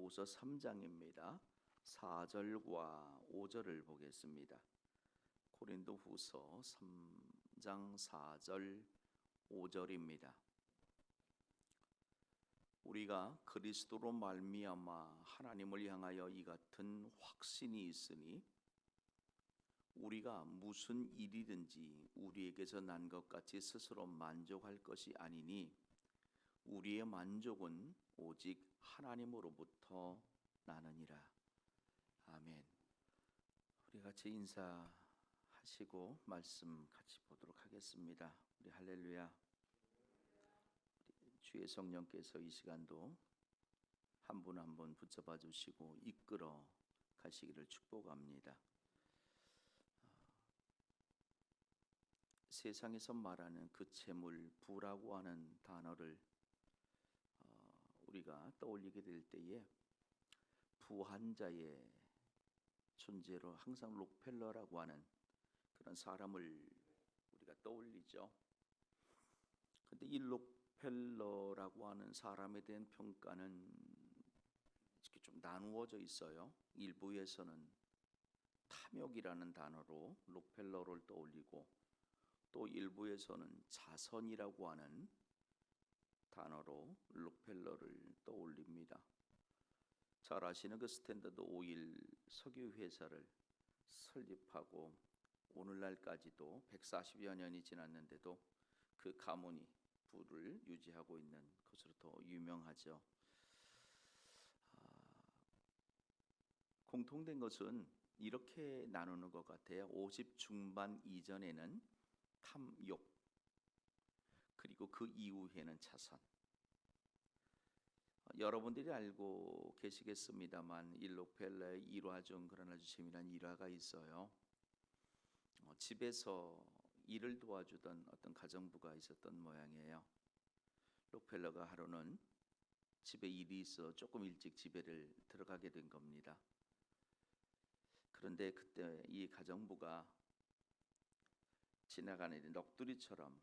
고린도후서 3장입니다. 4절과 5절을 보겠습니다. 고린도후서 3장 4절 5절입니다. 우리가 그리스도로 말미암아 하나님을 향하여 이 같은 확신이 있으니 우리가 무슨 일이든지 우리에게서 난 것 같이 스스로 만족할 것이 아니니 우리의 만족은 오직 하나님으로부터 나느니라. 아멘. 우리 같이 인사하시고 말씀 같이 보도록 하겠습니다. 우리 할렐루야. 주의 성령께서 이 시간도 한 분 한 분 붙잡아 주시고 이끌어 가시기를 축복합니다. 세상에서 말하는 그 재물, 부라고 하는 단어를 우리가 떠올리게 될 때에 부한 자의 존재로 항상 록펠러라고 하는 그런 사람을 우리가 떠올리죠. 그런데 이 록펠러라고 하는 사람에 대한 평가는 이렇게 좀 나누어져 있어요. 일부에서는 탐욕이라는 단어로 록펠러를 떠올리고 또 일부에서는 자선이라고 하는 단어로 록펠러를 떠올립니다. 잘 아시는 그 스탠더드 오일 석유 회사를 설립하고 오늘날까지도 140여 년이 지났는데도 그 가문이 부를 유지하고 있는 것으로 더 유명하죠. 공통된 것은 이렇게 나누는 것 같아요. 50 중반 이전에는 탐욕, 그리고 그 이후에는 자선. 여러분들이 알고 계시겠습니다만 이 록펠러의 일화 중 그런 아주 재미난 일화가 있어요. 집에서 일을 도와주던 어떤 가정부가 있었던 모양이에요. 록펠러가 하루는 집에 일이 있어 조금 일찍 집에를 들어가게 된 겁니다. 그런데 그때 이 가정부가 지나가는 넋두리처럼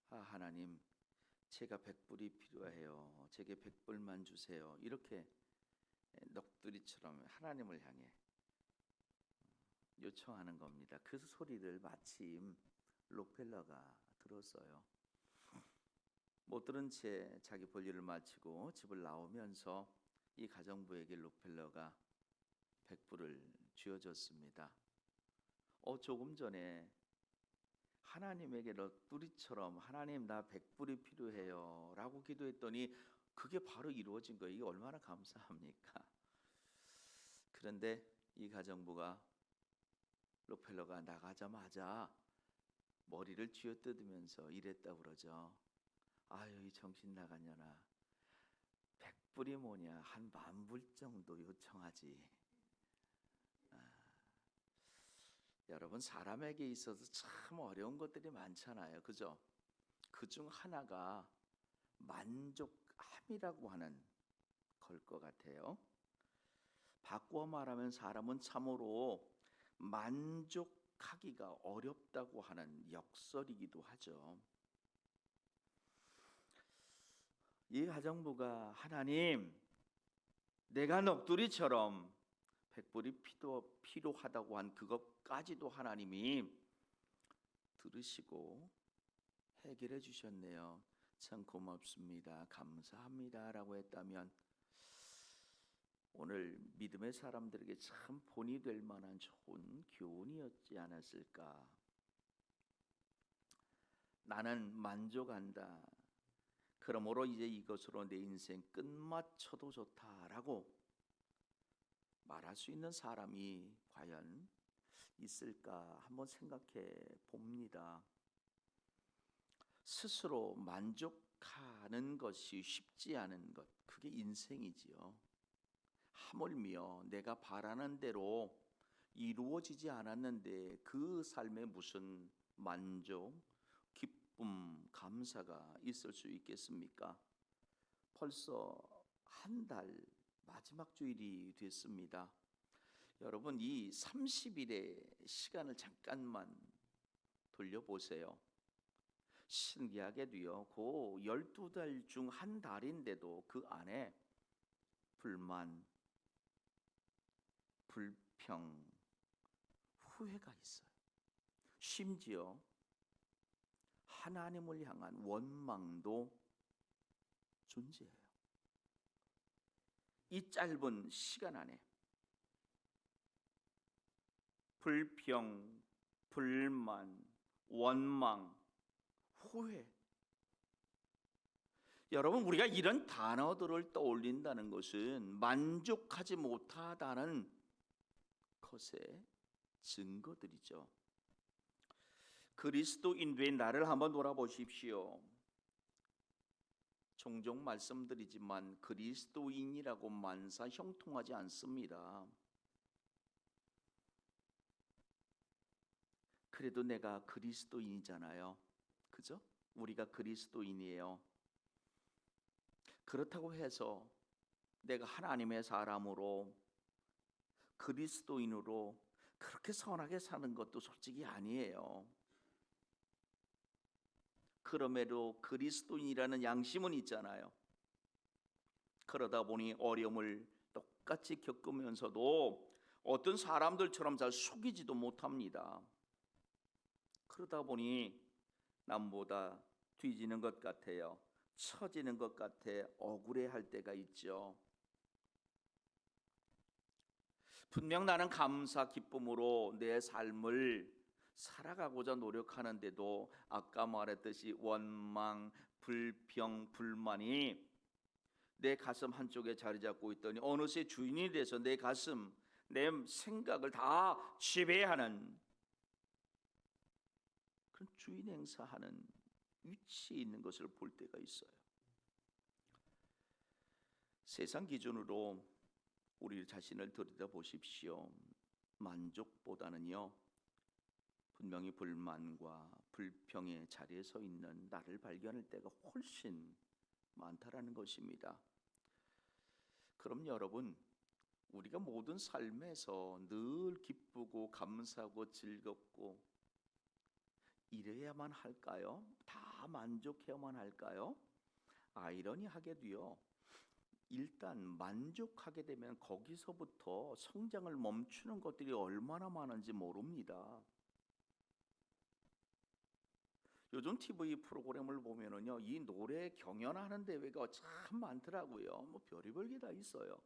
하나님, 제가 100불이 필요해요. 제게 100불만 주세요. 이렇게 넋두리처럼 하나님을 향해 요청하는 겁니다. 그 소리를 마침 록펠러가 들었어요. 못 들은 채 자기 볼일을 마치고 집을 나오면서 이 가정부에게 록펠러가 100불을 쥐어줬습니다. 조금 전에 하나님에게 넋두리처럼 하나님 나 100불이 필요해요 라고 기도했더니 그게 바로 이루어진 거예요. 이게 얼마나 감사합니까? 그런데 이 가정부가 록펠러가 나가자마자 머리를 쥐어뜯으면서 이랬다고 그러죠. 아유, 이 정신 나갔냐나, 100불이 뭐냐, 한 10,000불 정도 요청하지. 여러분, 사람에게 있어서 참 어려운 것들이 많잖아요. 그죠? 그중 하나가 만족함이라고 하는 걸 것 같아요. 바꾸어 말하면 사람은 참으로 만족하기가 어렵다고 하는 역설이기도 하죠. 이 가정부가 하나님, 내가 넋두리처럼 100불이 필요하다고 한 그것까지도 하나님이 들으시고 해결해 주셨네요. 참 고맙습니다. 감사합니다 라고 했다면 오늘 믿음의 사람들에게 참 본이 될 만한 좋은 교훈이었지 않았을까. 나는 만족한다. 그러므로 이제 이것으로 내 인생 끝마쳐도 좋다라고 말할 수 있는 사람이 과연 있을까 한번 생각해 봅니다. 스스로 만족하는 것이 쉽지 않은 것, 그게 인생이지요. 하물며 내가 바라는 대로 이루어지지 않았는데 그 삶에 무슨 만족, 기쁨, 감사가 있을 수 있겠습니까? 벌써 한 달 마지막 주일이 됐습니다. 여러분, 이 30일의 시간을 잠깐만 돌려보세요. 신기하게도요, 그 12달 중 한 달인데도 그 안에 불만, 불평, 후회가 있어요. 심지어 하나님을 향한 원망도 존재해요. 이 짧은 시간 안에 불평, 불만, 원망, 후회. 여러분, 우리가 이런 단어들을 떠올린다는 것은 만족하지 못하다는 것의 증거들이죠. 그리스도인된 나를 한번 돌아보십시오. 종종 말씀드리지만 그리스도인이라고 만사 형통하지 않습니다. 그래도 내가 그리스도인이잖아요. 그죠? 우리가 그리스도인이에요. 그렇다고 해서 내가 하나님의 사람으로 그리스도인으로 그렇게 선하게 사는 것도 솔직히 아니에요. 그럼에도 그리스도인이라는 양심은 있잖아요. 그러다 보니 어려움을 똑같이 겪으면서도 어떤 사람들처럼 잘 속이지도 못합니다. 그러다 보니 남보다 뒤지는 것 같아요. 처지는 것 같아 억울해할 때가 있죠. 분명 나는 감사 기쁨으로 내 삶을 살아가고자 노력하는데도 아까 말했듯이 원망, 불평, 불만이 내 가슴 한쪽에 자리 잡고 있더니 어느새 주인이 돼서 내 가슴, 내 생각을 다 지배하는 그런 주인 행사하는 위치에 있는 것을 볼 때가 있어요. 세상 기준으로 우리 자신을 들여다보십시오. 만족보다는요, 분명히 불만과 불평의 자리에 서 있는 나를 발견할 때가 훨씬 많다라는 것입니다. 그럼 여러분, 우리가 모든 삶에서 늘 기쁘고 감사하고 즐겁고 이래야만 할까요? 다 만족해야만 할까요? 아이러니하게도요, 일단 만족하게 되면 거기서부터 성장을 멈추는 것들이 얼마나 많은지 모릅니다. 요즘 TV 프로그램을 보면은요, 이 노래 경연하는 대회가 참 많더라고요. 뭐 별의별 게 다 있어요.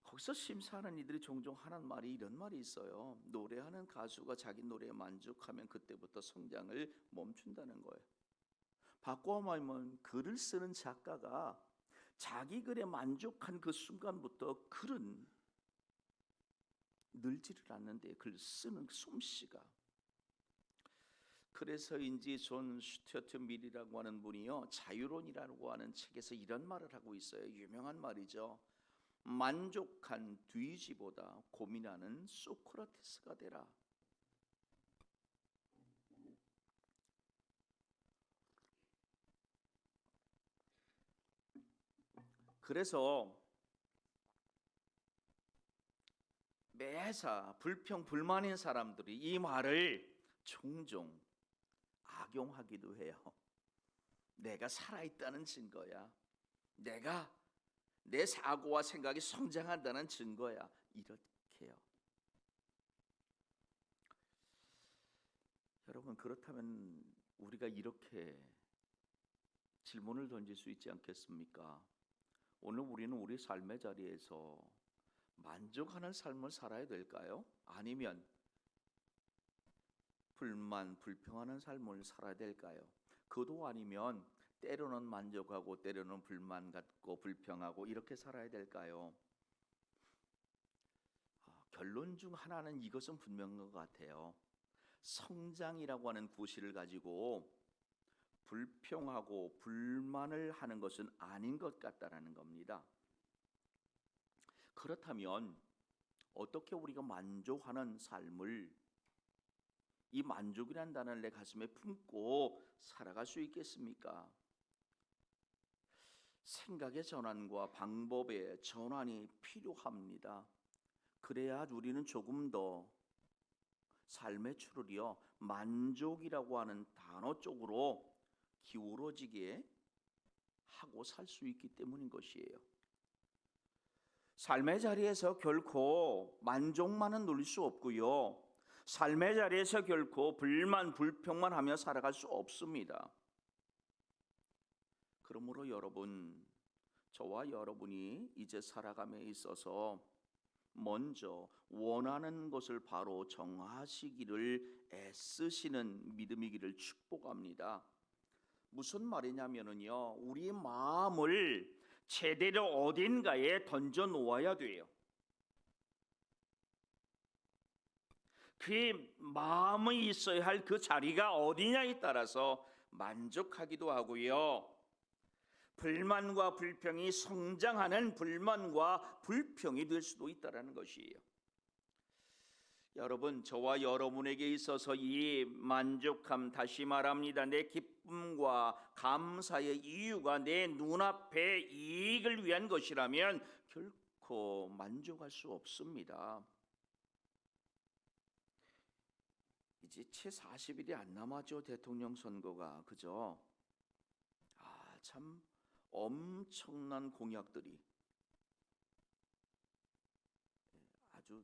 거기서 심사하는 이들이 종종 하는 말이 이런 말이 있어요. 노래하는 가수가 자기 노래에 만족하면 그때부터 성장을 멈춘다는 거예요. 바꿔 말하면 글을 쓰는 작가가 자기 글에 만족한 그 순간부터 글은 늘지를 않는데 글 쓰는 솜씨가. 그래서인지 존 스튜어트 밀이라고 하는 분이요, 자유론이라고 하는 책에서 이런 말을 하고 있어요. 유명한 말이죠. 만족한 뒤지보다 고민하는 소크라테스가 되라. 그래서 매사 불평 불만인 사람들이 이 말을 종종 악용하기도 해요. 내가 살아있다는 증거야. 내가 내 사고와 생각이 성장한다는 증거야. 이렇게요. 여러분, 그렇다면 우리가 이렇게 질문을 던질 수 있지 않겠습니까? 오늘 우리는 우리 삶의 자리에서 만족하는 삶을 살아야 될까요? 아니면 불만, 불평하는 삶을 살아야 될까요? 그도 아니면 때로는 만족하고 때로는 불만 갖고 불평하고 이렇게 살아야 될까요? 결론 중 하나는 이것은 분명한 것 같아요. 성장이라고 하는 구실을 가지고 불평하고 불만을 하는 것은 아닌 것 같다라는 겁니다. 그렇다면 어떻게 우리가 만족하는 삶을, 이 만족이라는 단어를 내 가슴에 품고 살아갈 수 있겠습니까? 생각의 전환과 방법의 전환이 필요합니다. 그래야 우리는 조금 더 삶의 추를이요, 만족이라고 하는 단어 쪽으로 기울어지게 하고 살 수 있기 때문인 것이에요. 삶의 자리에서 결코 만족만은 누릴 수 없고요. 삶의 자리에서 결코 불만, 불평만 하며 살아갈 수 없습니다. 그러므로 여러분, 저와 여러분이 이제 살아감에 있어서 먼저 원하는 것을 바로 정하시기를 애쓰시는 믿음이기를 축복합니다. 무슨 말이냐면요, 우리 마음을 제대로 어딘가에 던져 놓아야 돼요. 그 마음이 있어야 할 그 자리가 어디냐에 따라서 만족하기도 하고요. 불만과 불평이 성장하는 불만과 불평이 될 수도 있다는 것이에요. 여러분, 저와 여러분에게 있어서 이 만족함, 다시 말합니다, 내 기쁨과 감사의 이유가 내 눈앞의 이익을 위한 것이라면 결코 만족할 수 없습니다. 이제 채 40일이 안 남았죠. 대통령 선거가. 그죠? 참 엄청난 공약들이 아주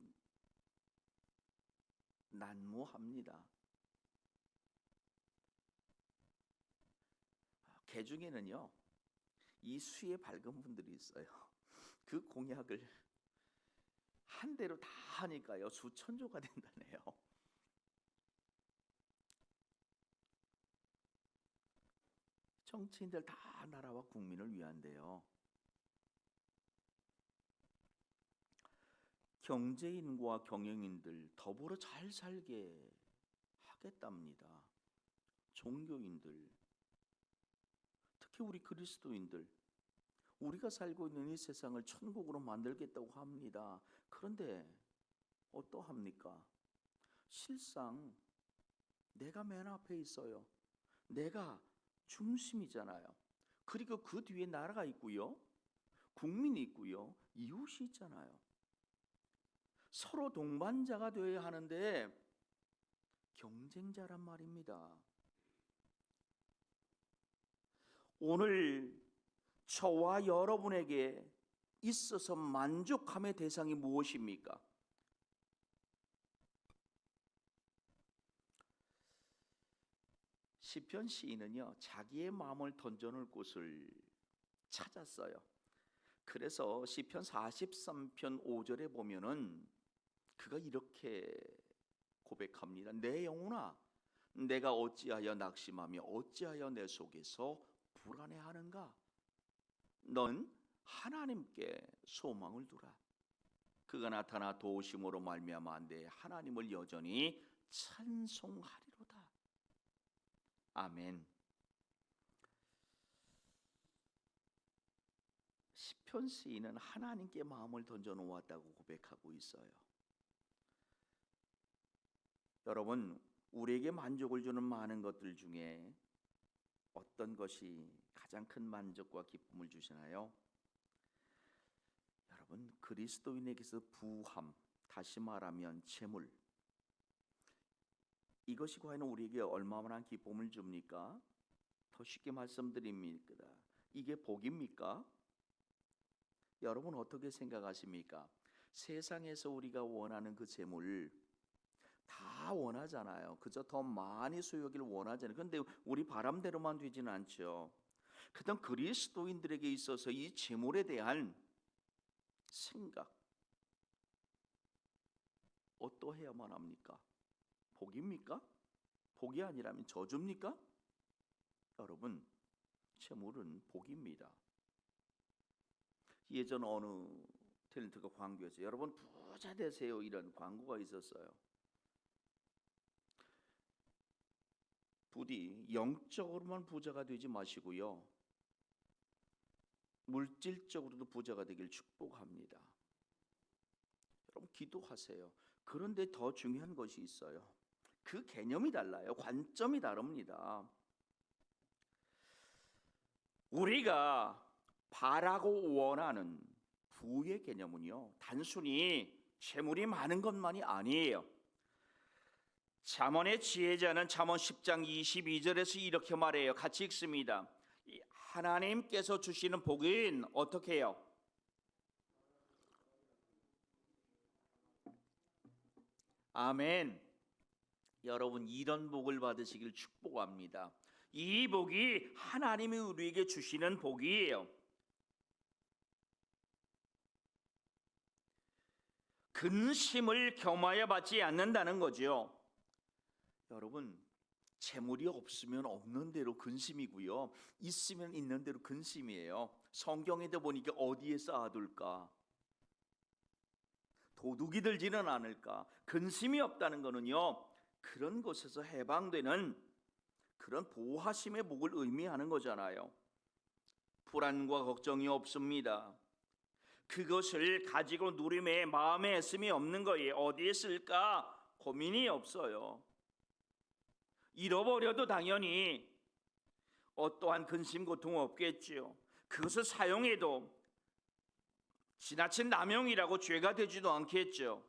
난무합니다. 개 중에는요, 이 수에 밝은 분들이 있어요. 그 공약을 한 대로 다 하니까요, 수천조가 된다네요. 정치인들 다 나라와 국민을 위한데요. 경제인과 경영인들 더불어 잘 살게 하겠답니다. 종교인들, 특히 우리 그리스도인들, 우리가 살고 있는 이 세상을 천국으로 만들겠다고 합니다. 그런데 어떠합니까? 실상 내가 맨 앞에 있어요. 내가 중심이잖아요. 그리고 그 뒤에 나라가 있고요, 국민이 있고요, 이웃이 있잖아요. 서로 동반자가 되어야 하는데 경쟁자란 말입니다. 오늘 저와 여러분에게 있어서 만족함의 대상이 무엇입니까? 시편 시인은요, 자기의 마음을 던져놓을 곳을 찾았어요. 그래서 시편 43편 5절에 보면은 그가 이렇게 고백합니다. 내 영혼아, 내가 어찌하여 낙심하며 어찌하여 내 속에서 불안해하는가? 넌 하나님께 소망을 두라. 그가 나타나 도우심으로 말미암아 내 하나님을 여전히 찬송하리로다. 아멘. 시편 시인은 하나님께 마음을 던져 놓았다고 고백하고 있어요. 여러분, 우리에게 만족을 주는 많은 것들 중에 어떤 것이 가장 큰 만족과 기쁨을 주시나요? 여러분, 그리스도인에게서 부함, 다시 말하면 재물, 이것이 과연 우리에게 얼마나 기쁨을 줍니까? 더 쉽게 말씀드립니다. 이게 복입니까? 여러분 어떻게 생각하십니까? 세상에서 우리가 원하는 그 재물 다 원하잖아요. 그저 더 많이 소유하기를 원하잖아요. 그런데 우리 바람대로만 되지는 않죠. 그런 그리스도인들에게 있어서 이 재물에 대한 생각 어떠해야만 합니까? 복입니까? 복이 아니라면 저주입니까? 여러분, 재물은 복입니다. 예전 어느 탤런트가 광고에서 여러분 부자 되세요 이런 광고가 있었어요. 부디 영적으로만 부자가 되지 마시고요, 물질적으로도 부자가 되길 축복합니다. 여러분 기도하세요. 그런데 더 중요한 것이 있어요. 그 개념이 달라요. 관점이 다릅니다. 우리가 바라고 원하는 부의 개념은요, 단순히 재물이 많은 것만이 아니에요. 잠언의 지혜자는 잠언 10장 22절에서 이렇게 말해요. 같이 읽습니다. 하나님께서 주시는 복은 어떻게 해요? 아멘. 여러분, 이런 복을 받으시길 축복합니다. 이 복이 하나님이 우리에게 주시는 복이에요. 근심을 겸하여 받지 않는다는 거죠. 여러분, 재물이 없으면 없는 대로 근심이고요, 있으면 있는 대로 근심이에요. 성경에도 보니까 어디에 쌓아둘까, 도둑이 들지는 않을까, 근심이 없다는 것은요, 그런 것에서 해방되는 그런 보호하심의 복을 의미하는 거잖아요. 불안과 걱정이 없습니다. 그것을 가지고 누림에 마음에 애씀이 없는 거예요. 어디에 쓸까 고민이 없어요. 잃어버려도 당연히 어떠한 근심 고통 없겠지요. 그것을 사용해도 지나친 남용이라고 죄가 되지도 않겠죠.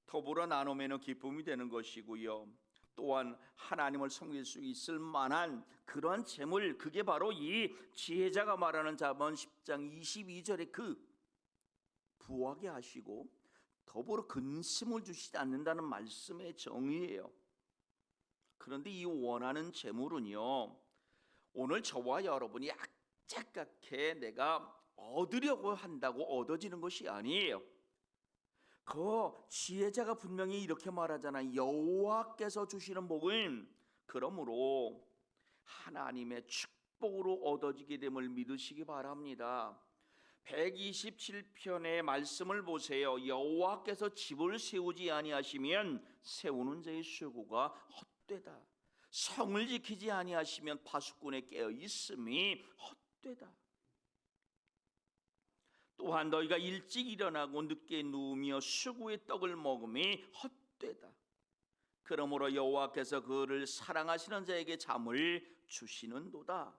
더불어 나누면 기쁨이 되는 것이고요, 또한 하나님을 섬길 수 있을 만한 그러한 재물, 그게 바로 이 지혜자가 말하는 잠언 10장 22절의 그 부하게 하시고 더불어 근심을 주시지 않는다는 말씀의 정의예요. 그런데 이 원하는 재물은요, 오늘 저와 여러분이 악착같게 내가 얻으려고 한다고 얻어지는 것이 아니에요. 그 지혜자가 분명히 이렇게 말하잖아요. 여호와께서 주시는 복은 그러므로 하나님의 축복으로 얻어지게 됨을 믿으시기 바랍니다. 127편의 말씀을 보세요. 여호와께서 집을 세우지 아니하시면 세우는 자의 수고가 헛되다. 성을 지키지 아니하시면 파수꾼의 깨어 있음이 헛되다. 또한 너희가 일찍 일어나고 늦게 누우며 수구의 떡을 먹음이 헛되다. 그러므로 여호와께서 그를 사랑하시는 자에게 잠을 주시는도다.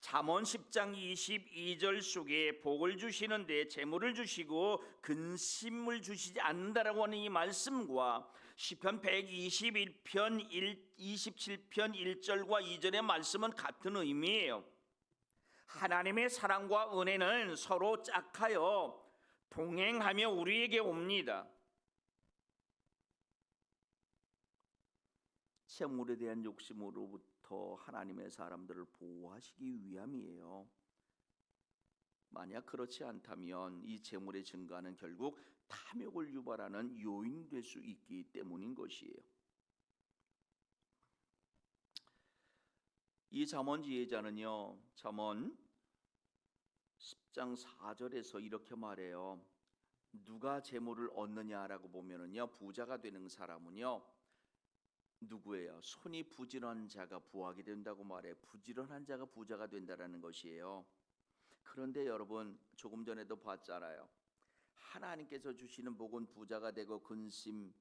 잠언 10장 22절 속에 복을 주시는데 재물을 주시고 근심을 주시지 않는다라고 하는 이 말씀과 시편 121편 27편 1절과 2절의 말씀은 같은 의미예요. 하나님의 사랑과 은혜는 서로 짝하여 동행하며 우리에게 옵니다. 재물에 대한 욕심으로부터 하나님의 사람들을 보호하시기 위함이에요. 만약 그렇지 않다면 이 재물의 증가는 결국 탐욕을 유발하는 요인이 될 수 있기 때문인 것이에요. 이 잠언 지혜자는요, 잠언 10장 4절에서 이렇게 말해요. 누가 재물을 얻느냐라고 보면은요, 부자가 되는 사람은요 누구예요? 손이 부지런한 자가 부하게 된다고 말해. 부지런한 자가 부자가 된다라는 것이에요. 그런데 여러분, 조금 전에도 봤잖아요. 하나님께서 주시는 복은 부자가 되고 근심을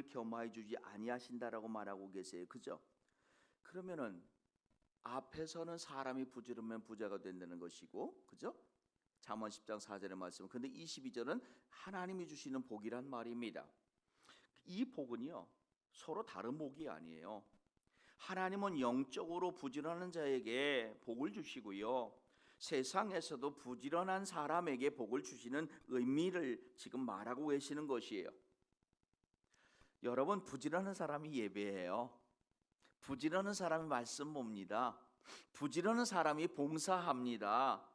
겸하여 주지 아니하신다라고 말하고 계세요. 그죠? 그러면은 앞에서는 사람이 부지런하면 부자가 된다는 것이고, 그죠? 잠언 10장 4절의 말씀. 근데 22절은 하나님이 주시는 복이란 말입니다. 이 복은요, 서로 다른 복이 아니에요. 하나님은 영적으로 부지런한 자에게 복을 주시고요, 세상에서도 부지런한 사람에게 복을 주시는 의미를 지금 말하고 계시는 것이에요. 여러분, 부지런한 사람이 예배해요. 부지런한 사람이 말씀 봅니다. 부지런한 사람이 봉사합니다.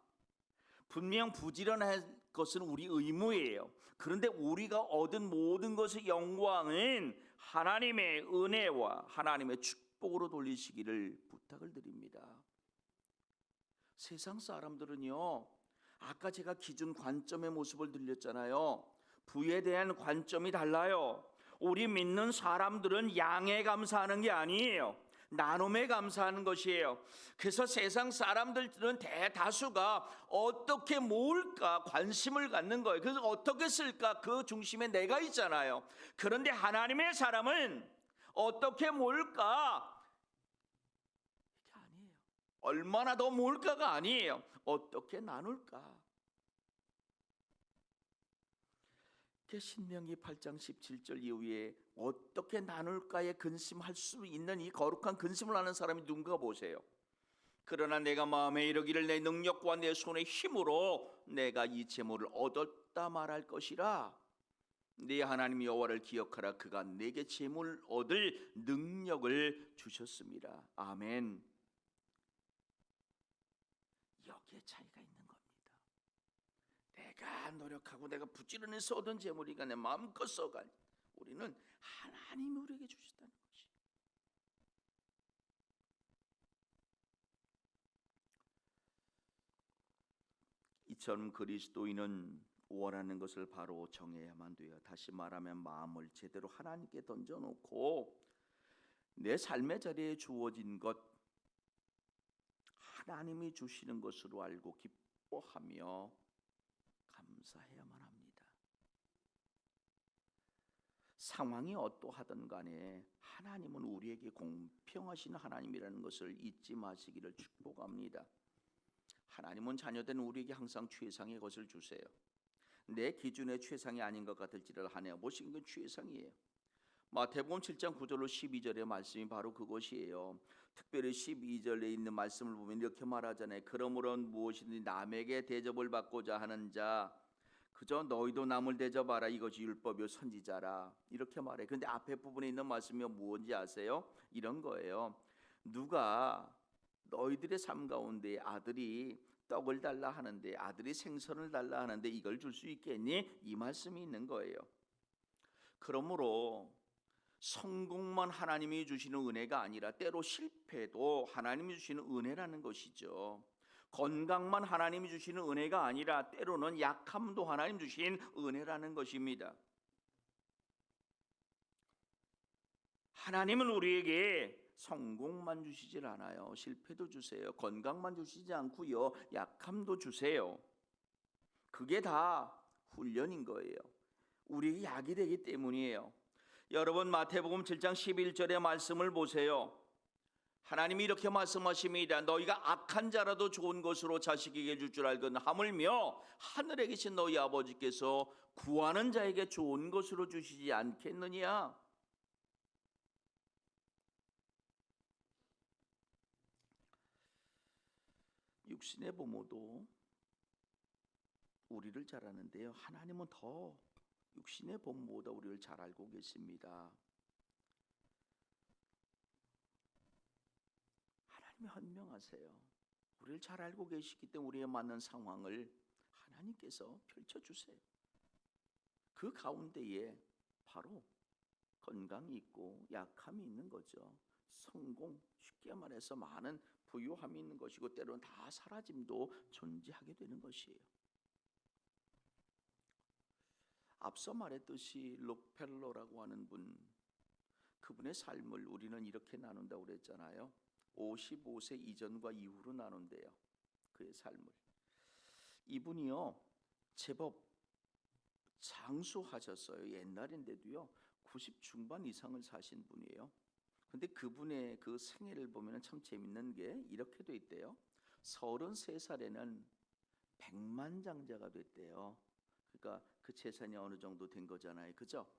분명 부지런한 것은 우리 의무예요. 그런데 우리가 얻은 모든 것의 영광은 하나님의 은혜와 하나님의 축복으로 돌리시기를 부탁을 드립니다. 세상 사람들은요, 아까 제가 기준 관점의 모습을 들렸잖아요. 부에 대한 관점이 달라요. 우리 믿는 사람들은 양에 감사하는 게 아니에요. 나눔에 감사하는 것이에요. 그래서 세상 사람들은 대다수가 어떻게 모을까 관심을 갖는 거예요. 그래서 어떻게 쓸까 그 중심에 내가 있잖아요. 그런데 하나님의 사람은 어떻게 모을까, 이게 아니에요. 얼마나 더 모을까가 아니에요. 어떻게 나눌까. 신명기 8장 17절 이후에 어떻게 나눌까에 근심할 수 있는 이 거룩한 근심을 하는 사람이 누군가 보세요. 그러나 내가 마음에 이르기를 내 능력과 내 손의 힘으로 내가 이 재물을 얻었다 말할 것이라. 네 하나님 여호와를 기억하라. 그가 내게 재물 얻을 능력을 주셨습니다. 아멘. 여기에 차이가 있는 겁니다. 내가 노력하고 내가 부지런해서 얻은 재물이가 내 마음껏 써가. 우리는 하나님이 우리에게 주셨다는 것이. 이처럼 그리스도인은 원하는 것을 바로 정해야만 돼요. 다시 말하면 마음을 제대로 하나님께 던져놓고 내 삶의 자리에 주어진 것 하나님이 주시는 것으로 알고 기뻐하며 감사해야만 합니다. 상황이 어떠하든 간에 하나님은 우리에게 공평하신 하나님이라는 것을 잊지 마시기를 축복합니다. 하나님은 자녀된 우리에게 항상 최상의 것을 주세요. 내 기준의 최상이 아닌 것 같을지라도 하나님 보시는 건 최상이에요. 마태복음 7장 9절로 12절의 말씀이 바로 그것이에요. 특별히 12절에 있는 말씀을 보면 이렇게 말하잖아요. 그러므로 무엇이든지 남에게 대접을 받고자 하는 자 그저 너희도 남을 대접하라. 이것이 율법이요 선지자라. 이렇게 말해. 그런데 앞에 부분에 있는 말씀이 뭔지 아세요? 이런 거예요. 누가 너희들의 삶 가운데 아들이 떡을 달라 하는데 아들이 생선을 달라 하는데 이걸 줄 수 있겠니? 이 말씀이 있는 거예요. 그러므로 성공만 하나님이 주시는 은혜가 아니라 때로 실패도 하나님이 주시는 은혜라는 것이죠. 건강만 하나님이 주시는 은혜가 아니라 때로는 약함도 하나님 주신 은혜라는 것입니다. 하나님은 우리에게 성공만 주시질 않아요. 실패도 주세요. 건강만 주시지 않고요. 약함도 주세요. 그게 다 훈련인 거예요. 우리에게 약이 되기 때문이에요. 여러분 마태복음 7장 11절의 말씀을 보세요. 하나님이 이렇게 말씀하십니다. 너희가 악한 자라도 좋은 것으로 자식에게 줄 줄 알거든 하물며 하늘에 계신 너희 아버지께서 구하는 자에게 좋은 것으로 주시지 않겠느냐. 육신의 부모도 우리를 잘 아는데요. 하나님은 더 육신의 부모보다 우리를 잘 알고 계십니다. 하나님이 현명하세요. 우리를 잘 알고 계시기 때문에 우리에 맞는 상황을 하나님께서 펼쳐주세요. 그 가운데에 바로 건강이 있고 약함이 있는 거죠. 성공, 쉽게 말해서 많은 부유함이 있는 것이고 때로는 다 사라짐도 존재하게 되는 것이에요. 앞서 말했듯이 록펠러라고 하는 분, 그분의 삶을 우리는 이렇게 나눈다고 그랬잖아요. 55세 이전과 이후로 나눈대요. 그의 삶을. 이분이요 제법 장수하셨어요. 옛날인데도요 90 중반 이상을 사신 분이에요. 근데 그분의 그 생애를 보면 참 재밌는 게 이렇게 돼 있대요. 33살에는 백만장자가 됐대요. 그러니까 그 재산이 어느 정도 된 거잖아요. 그죠?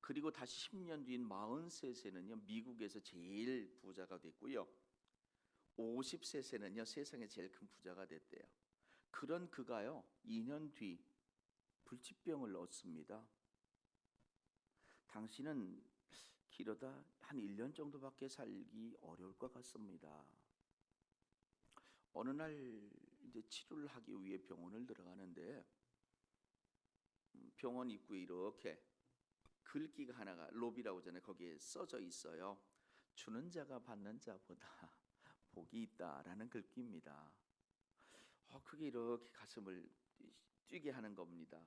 그리고 다시 10년 뒤인 43세는요 미국에서 제일 부자가 됐고요. 50세는요 세상에 제일 큰 부자가 됐대요. 그런 그가요 2년 뒤 불치병을 얻습니다. 당신은 길어다 한 1년 정도밖에 살기 어려울 것 같습니다. 어느 날 이제 치료를 하기 위해 병원을 들어가는데 병원 입구에 이렇게 글귀가 하나가 로비라고 하잖아요. 거기에 써져 있어요. 주는 자가 받는 자보다 복이 있다라는 글귀입니다. 그게 이렇게 가슴을 뛰게 하는 겁니다.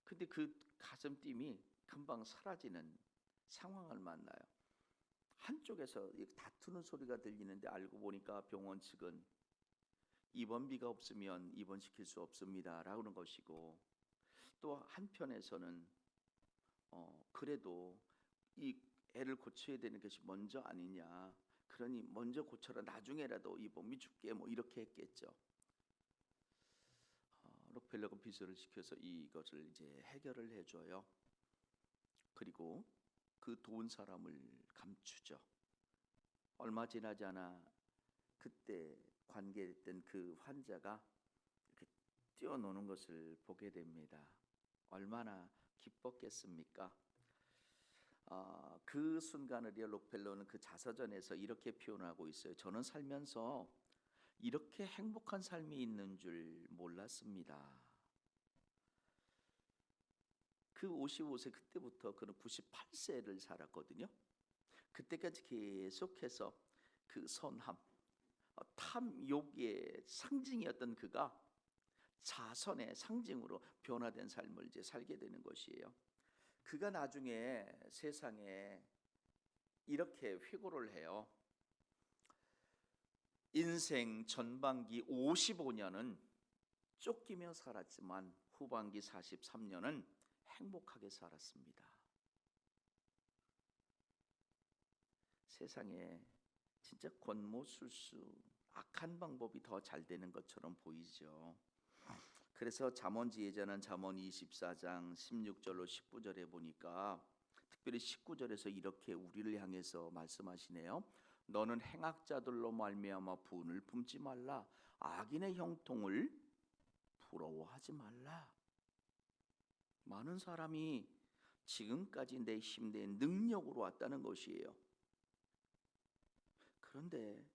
근데 그 가슴 띵이 금방 사라지는 상황을 만나요. 한쪽에서 다투는 소리가 들리는데 알고 보니까 병원 측은 입원비가 없으면 입원시킬 수 없습니다 라는 것이고, 또 한편에서는 그래도 이 애를 고쳐야 되는 것이 먼저 아니냐, 그러니 먼저 고쳐라, 나중에라도 입원비 줄게, 뭐 이렇게 했겠죠. 록펠러가 비서를 시켜서 이것을 이제 해결을 해줘요. 그리고 그 도운 사람을 감추죠. 얼마 지나지 않아 그때 관계했던 그 환자가 이렇게 뛰어노는 것을 보게 됩니다. 얼마나 기뻤겠습니까? 그 순간을 록펠러는 그 자서전에서 이렇게 표현하고 있어요. 저는 살면서 이렇게 행복한 삶이 있는 줄 몰랐습니다. 그 55세 그때부터 그는 98세를 살았거든요. 그때까지 계속해서 그 선함, 탐욕의 상징이었던 그가 자선의 상징으로 변화된 삶을 이제 살게 되는 것이에요. 그가 나중에 세상에 이렇게 회고를 해요. 인생 전반기 55년은 쫓기며 살았지만 후반기 43년은 행복하게 살았습니다. 세상에 진짜 권모술수, 악한 방법이 더 잘 되는 것처럼 보이죠. 그래서 잠언 지혜자는 잠언 24장 16절로 19절에 보니까 특별히 19절에서 이렇게 우리를 향해서 말씀하시네요. 너는 행악자들로 말미암아 분을 품지 말라. 악인의 형통을 부러워하지 말라. 많은 사람이 지금까지 내 힘, 내 능력으로 왔다는 것이에요. 그런데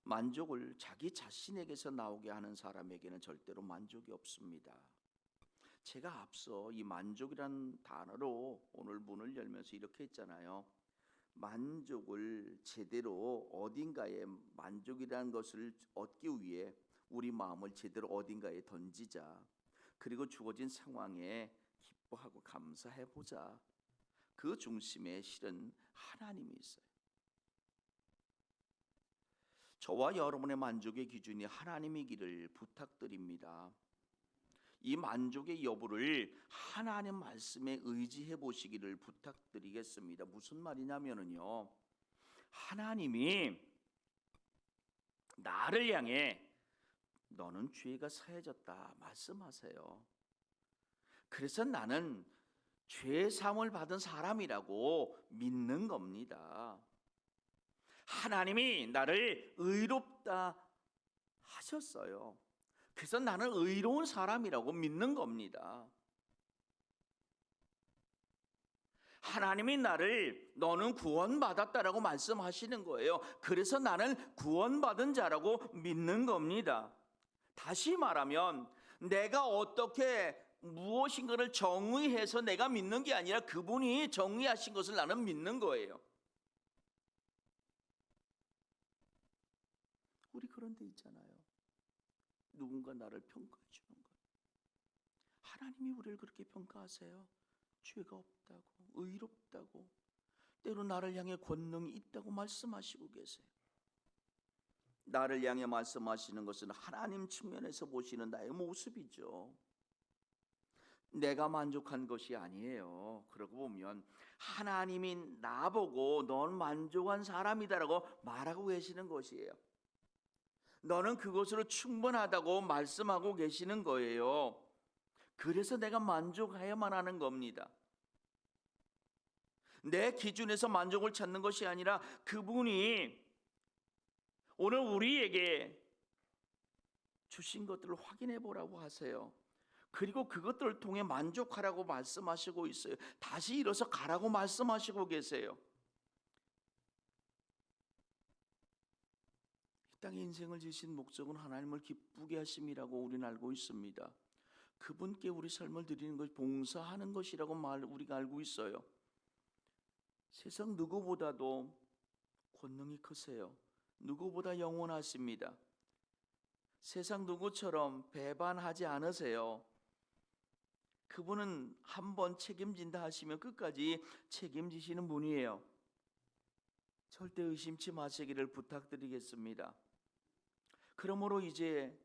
만족을 자기 자신에게서 나오게 하는 사람에게는 절대로 만족이 없습니다. 제가 앞서 이 만족이라는 단어로 오늘 문을 열면서 이렇게 했잖아요. 만족을 제대로 어딘가에 만족이라는 것을 얻기 위해 우리 마음을 제대로 어딘가에 던지자. 그리고 주어진 상황에 기뻐하고 감사해 보자. 그 중심에 실은 하나님이 있어요. 저와 여러분의 만족의 기준이 하나님이기를 부탁드립니다. 이 만족의 여부를 하나님 말씀에 의지해 보시기를 부탁드리겠습니다. 무슨 말이냐면요, 하나님이 나를 향해 너는 죄가 사해졌다 말씀하세요. 그래서 나는 죄 사함을 받은 사람이라고 믿는 겁니다. 하나님이 나를 의롭다 하셨어요. 그래서 나는 의로운 사람이라고 믿는 겁니다. 하나님이 나를 너는 구원받았다라고 말씀하시는 거예요. 그래서 나는 구원받은 자라고 믿는 겁니다. 다시 말하면 내가 어떻게 무엇인가를 정의해서 내가 믿는 게 아니라 그분이 정의하신 것을 나는 믿는 거예요. 우리 그런 데 있잖아요. 누군가 나를 평가해 주는 거예요. 하나님이 우리를 그렇게 평가하세요. 죄가 없다고, 의롭다고, 때로 나를 향해 권능이 있다고 말씀하시고 계세요. 나를 향해 말씀하시는 것은 하나님 측면에서 보시는 나의 모습이죠. 내가 만족한 것이 아니에요. 그러고 보면 하나님이 나보고 넌 만족한 사람이다라고 말하고 계시는 것이에요. 너는 그것으로 충분하다고 말씀하고 계시는 거예요. 그래서 내가 만족해야만 하는 겁니다. 내 기준에서 만족을 찾는 것이 아니라 그분이 오늘 우리에게 주신 것들을 확인해 보라고 하세요. 그리고 그것들을 통해 만족하라고 말씀하시고 있어요. 다시 일어서 가라고 말씀하시고 계세요. 이 땅에 인생을 지신 목적은 하나님을 기쁘게 하심이라고 우리는 알고 있습니다. 그분께 우리 삶을 드리는 것, 봉사하는 것이라고 우리가 알고 있어요. 세상 누구보다도 권능이 크세요. 누구보다 영원하십니다. 세상 누구처럼 배반하지 않으세요. 그분은 한번 책임진다 하시면 끝까지 책임지시는 분이에요. 절대 의심치 마시기를 부탁드리겠습니다. 그러므로 이제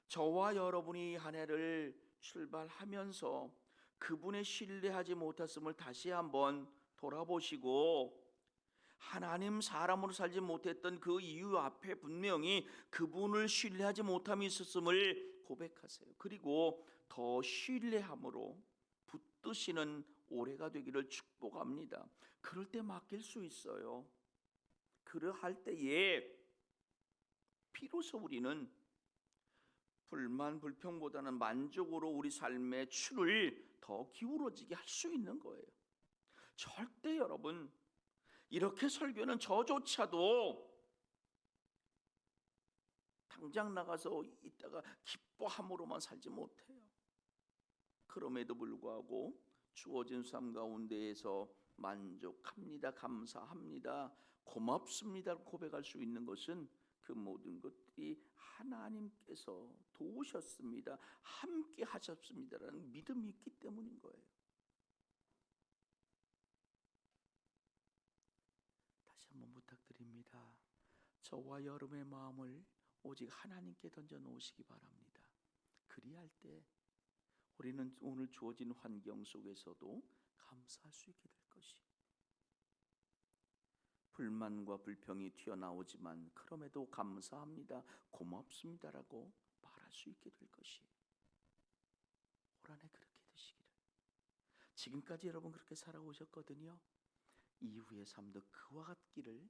저와 여러분이 한 해를 출발하면서 그분의 신뢰하지 못했음을 다시 한번 돌아보시고 하나님 사람으로 살지 못했던 그 이유 앞에 분명히 그분을 신뢰하지 못함이 있었음을 고백하세요. 그리고 더 신뢰함으로 붙드시는 올해가 되기를 축복합니다. 그럴 때 맡길 수 있어요. 그러할 때에 비로소 우리는 불만 불평보다는 만족으로 우리 삶의 추를 더 기울어지게 할 수 있는 거예요. 절대 여러분 이렇게 설교는 저조차도 당장 나가서 있다가 기뻐함으로만 살지 못해요. 그럼에도 불구하고 주어진 삶 가운데에서 만족합니다, 감사합니다, 고맙습니다 고백할 수 있는 것은 그 모든 것들이 하나님께서 도우셨습니다, 함께 하셨습니다라는 믿음이 있기 때문인 거예요. 다시 한번 부탁드립니다. 저와 여러분의 마음을 오직 하나님께 던져 놓으시기 바랍니다. 그리할 때 우리는 오늘 주어진 환경 속에서도 감사할 수 있게 될 것이, 불만과 불평이 튀어나오지만 그럼에도 감사합니다, 고맙습니다라고 말할 수 있게 될 것이, 올 한해 그렇게 되시기를. 지금까지 여러분 그렇게 살아오셨거든요. 이후의 삶도 그와 같기를